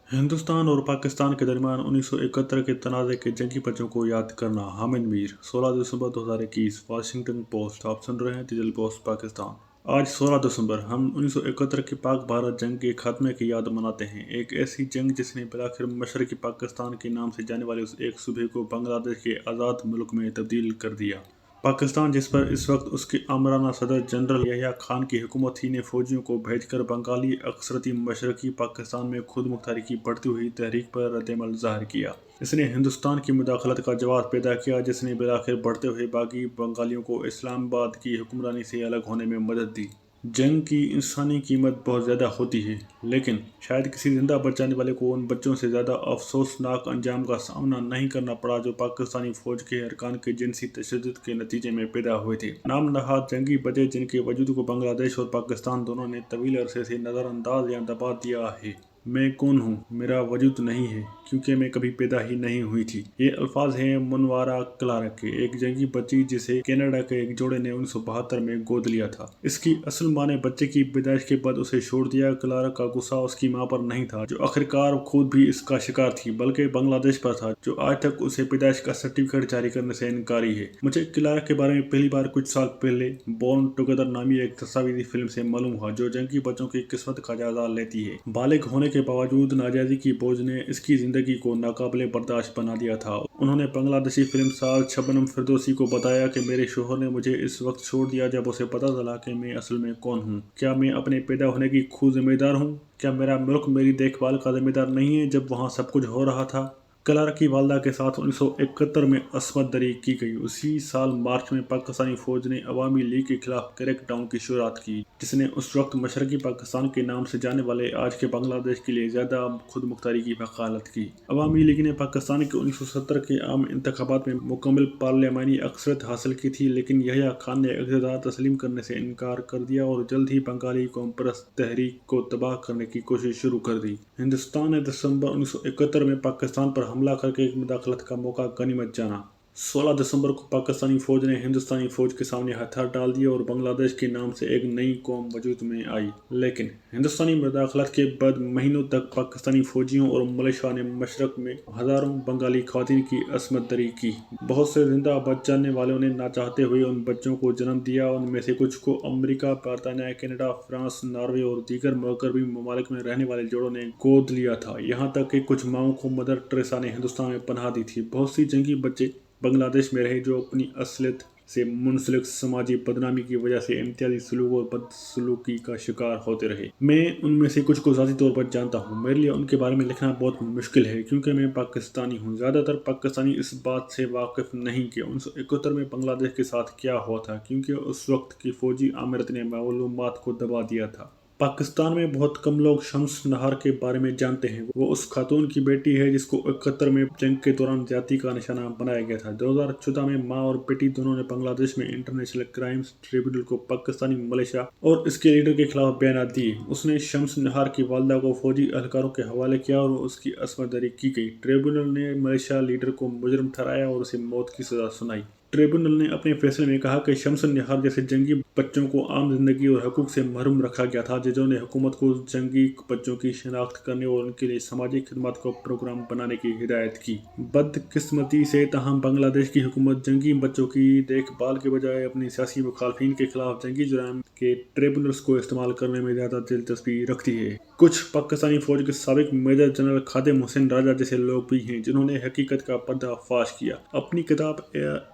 हिंदुस्तान और पाकिस्तान के दरमियान 1971 के तनाज़े के जंगी बच्चों को याद करना। हामिद मीर, 16 दिसंबर 2021, वाशिंगटन पोस्ट। आप सुन रहे हैं दिल पोस्ट पाकिस्तान। आज 16 दिसंबर हम 1971 की पाक भारत जंग के खात्मे की याद मनाते हैं। एक ऐसी जंग जिसने बिलाखिर मशरकी पाकिस्तान के नाम से जाने वाले उस एक सूबे को बांग्लादेश के आज़ाद मुल्क में तब्दील कर दिया। पाकिस्तान, जिस पर इस वक्त उसके आमराना सदर जनरल यहया खान की हुकूमत थी, ने फौजियों को भेजकर बंगाली अक्सरती मशरकी पाकिस्तान में खुद मुख्तारी की बढ़ती हुई तहरीक पर रद्दमल ज़ाहिर किया। इसने हिंदुस्तान की मुदाखलत का जवाब पैदा किया, जिसने बिलाखिर बढ़ते हुए बागी बंगालियों को इस्लामाबाद की हुक्मरानी से अलग होने में मदद दी। जंग की इंसानी कीमत बहुत ज़्यादा होती है, लेकिन शायद किसी जिंदा बच जाने वाले को उन बच्चों से ज़्यादा अफसोसनाक अंजाम का सामना नहीं करना पड़ा जो पाकिस्तानी फ़ौज के अरकान के जिनसी तशद्दुद के नतीजे में पैदा हुए थे। नाम नहाद जंगी बचे जिनके वजूद को बांग्लादेश और पाकिस्तान दोनों ने तवील अरसे से नज़रअंदाज या दबा दिया है। मैं कौन हूँ, मेरा वजूद नहीं है, क्योंकि मैं कभी पैदा ही नहीं हुई थी। ये अल्फाज हैं मुनवारा क्लार्क के, एक जंगी बच्ची जिसे कनाडा के एक जोड़े ने 1972 में गोद लिया था। इसकी असल माँ ने बच्चे की पैदाइश के बाद उसे छोड़ दिया। क्लार्क का गुस्सा उसकी माँ पर नहीं था, जो आखिरकार खुद भी इसका शिकार थी, बल्कि बांग्लादेश पर था, जो आज तक उसे पैदाइश का सर्टिफिकेट जारी करने से इनकारी है। मुझे क्लार्क के बारे में पहली बार कुछ साल पहले बोर्न टुगेदर नामी एक तस्वीरी फिल्म से मालूम हुआ, जो जंगी बच्चों की किस्मत का जायजा लेती है। बालिग होने के बावजूद नाजायजी की बोझ ने इसकी जिंदगी को नाकाबिले बर्दाश्त बना दिया था। उन्होंने बांग्लादेशी फिल्म साल शबनम फिरदौसी को बताया कि मेरे शोहर ने मुझे इस वक्त छोड़ दिया जब उसे पता चला कि मैं असल में कौन हूँ। क्या मैं अपने पैदा होने की खुद जिम्मेदार हूँ? क्या मेरा मुल्क मेरी देखभाल का जिम्मेदार नहीं है जब वहाँ सब कुछ हो रहा था? क्लार्क की वालदा के साथ 1971 में असमत दरी की गई। उसी साल मार्च में पाकिस्तानी फौज ने अवामी लीग के खिलाफ क्रैकडाउन की शुरुआत की, जिसने उस वक्त मशरकी पाकिस्तान के नाम से जाने वाले आज के बांग्लादेश के लिए ज़्यादा खुद मुख्तारी की वकालत की। अवामी लीग ने पाकिस्तान के 1970 के आम इंतखाबात में मुकम्मल पार्लियामानी अक्सरियत हासिल की थी, लेकिन यहया खान ने इक़्तिदार तस्लीम करने से इनकार कर दिया और जल्द ही बंगाली कौम परस्त तहरीक को तबाह करने की कोशिश शुरू कर दी। हिंदुस्तान ने दिसंबर 1971 में पाकिस्तान पर हमला करके मुदाखलत का मौका गनीमत जाना। 16 दिसंबर को पाकिस्तानी फौज ने हिंदुस्तानी फौज के सामने हथियार डाल दिए और बांग्लादेश के नाम से एक नई कौम वजूद में आई। लेकिन हिंदुस्तानी मुदाखलत के बाद महीनों तक पाकिस्तानी फौजियों और मलेशिया ने मशरक में हजारों बंगाली खवातीन की असमत दरी की। बहुत से जिंदा बच जाने वालों ने ना चाहते हुए उन बच्चों को जन्म दिया। उनमें से कुछ को अमेरिका, बरतानिया, कनाडा, फ्रांस, नॉर्वे और दीगर मगरबी ममालिक में रहने वाले जोड़ों ने गोद लिया था। यहाँ तक कि कुछ माओं को मदर टेरेसा ने हिंदुस्तान में पनाह दी थी। बहुत सी जंगी बच्चे बांग्लादेश में रहे जो अपनी असलियत से मुंसलिक समाजी बदनामी की वजह से इम्तियाजी सलूक और बदसलूकी का शिकार होते रहे। मैं उनमें से कुछ को ज़ाती तौर पर जानता हूँ। मेरे लिए उनके बारे में लिखना बहुत मुश्किल है, क्योंकि मैं पाकिस्तानी हूँ। ज़्यादातर पाकिस्तानी इस बात से वाकिफ़ नहीं कि 1971 में बांग्लादेश के साथ क्या हुआ था, क्योंकि उस वक्त की फ़ौजी आमिरत ने मालूमात को दबा दिया था। पाकिस्तान में बहुत कम लोग शम्स नहार के बारे में जानते हैं। वो उस खातून की बेटी है जिसको 71 में जंग के दौरान जाति का निशाना बनाया गया था। 2014 में मां और बेटी दोनों ने बांग्लादेश में इंटरनेशनल क्राइम्स ट्रिब्यूनल को पाकिस्तानी, मलेशिया और इसके लीडर के खिलाफ बयान दिए। उसने शम्स नहार की वालदा को फौजी एहलकारों के हवाले किया और उसकी असमत दरी की गई। ट्रिब्यूनल ने मलेशिया लीडर को मुजरिम ठहराया और उसे मौत की सजा सुनाई। ट्रिब्यूनल ने अपने फैसले में कहा कि शम्स नहार जैसे जंगी बच्चों को आम जिंदगी और हकूक से महरूम रखा गया था, जिन्होंने हुकूमत को जंगी बच्चों की शिनाख्त करने और उनके लिए समाजी खिदमत को प्रोग्राम बनाने की हिदायत की। बदकिस्मती से तहम बांग्लादेश की हुकूमत जंगी बच्चों की देखभाल के बजाय अपनी सियासी मुखालफिन के खिलाफ जंगी जुराम के ट्रिब्यूनल्स को इस्तेमाल करने में ज़्यादा दिलचस्पी रखती है। कुछ पाकिस्तानी फौज के साबिक मेजर जनरल खादिम हुसैन राजा जैसे लोग भी हैं जिन्होंने हकीकत का पर्दाफाश किया। अपनी किताब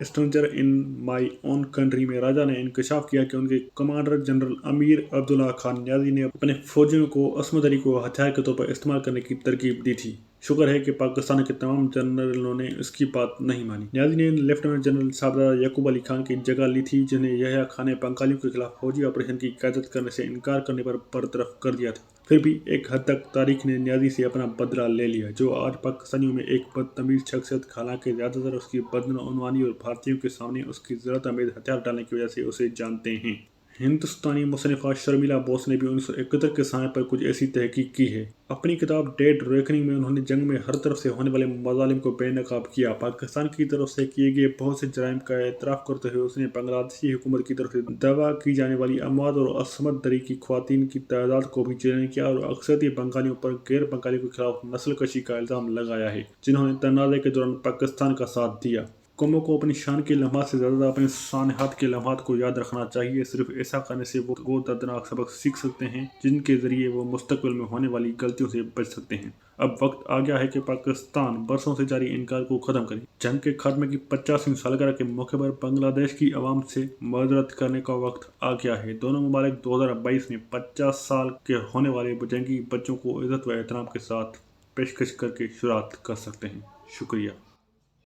stranger in my own country में राजा ने इंकशाफ किया कि उनके commander general Amir Abdullah Khan Niazi ने अपने फौजियों को असमत दरी को हथियार के तौर पर इस्तेमाल करने की तरकीब दी थी। शुक्र है कि पाकिस्तान के तमाम जनरलों ने इसकी बात नहीं मानी। न्याजी ने लेफ्टिनेंट जनरल साबदा यकूब अली खान की जगह ली थी, जिन्हें यहया खान ने बंगालियों के खिलाफ फौजी ऑपरेशन की क़यादत करने से इनकार करने पर बरतरफ कर दिया था। फिर भी एक हद तक तारीख ने न्याजी से अपना बदला ले लिया, जो आज पाकिस्तानियों में एक बदतमीज शख्सियत, हालांकि ज़्यादातर उसकी बदनवानी और भारतीयों के सामने उसकी ज़रूरत अमीर हथियार डालने की वजह से उसे जानते हैं। ہندوستانی مصنفہ شرمیلا بوس نے بھی 1971 کے سائے پر کچھ ایسی تحقیق کی ہے۔ اپنی کتاب ڈیڈ ریکننگ میں انہوں نے جنگ میں ہر طرف سے ہونے والے مظالم کو بے نقاب کیا۔ پاکستان کی طرف سے کیے گئے بہت سے جرائم کا اعتراف کرتے ہوئے اس نے بنگلہ دیشی حکومت کی طرف سے دعویٰ کی جانے والی اموات اور عصمت دری کی خواتین کی تعداد کو بھی چیلنج کیا اور اکثریتی بنگالیوں پر غیر بنگالیوں کے خلاف نسل کشی کا الزام لگایا ہے، جنہوں نے تنازع کے دوران پاکستان کا ساتھ دیا۔ قوموں کو اپنی شان کے لمحات سے زیادہ اپنے سانحات کے لمحات کو یاد رکھنا چاہیے۔ صرف ایسا کرنے سے وہ دردناک سبق سیکھ سکتے ہیں جن کے ذریعے وہ مستقبل میں ہونے والی غلطیوں سے بچ سکتے ہیں۔ اب وقت آ گیا ہے کہ پاکستان برسوں سے جاری انکار کو ختم کرے۔ جنگ کے خاتمے کی 50ویں سالگرہ کے موقع پر بنگلہ دیش کی عوام سے معذرت کرنے کا وقت آ گیا ہے۔ دونوں ممالک 2022 میں 50 سال کے ہونے والے جنگی بچوں کو عزت و احترام کے ساتھ پیشکش کر کے شروعات کر سکتے ہیں۔ شکریہ۔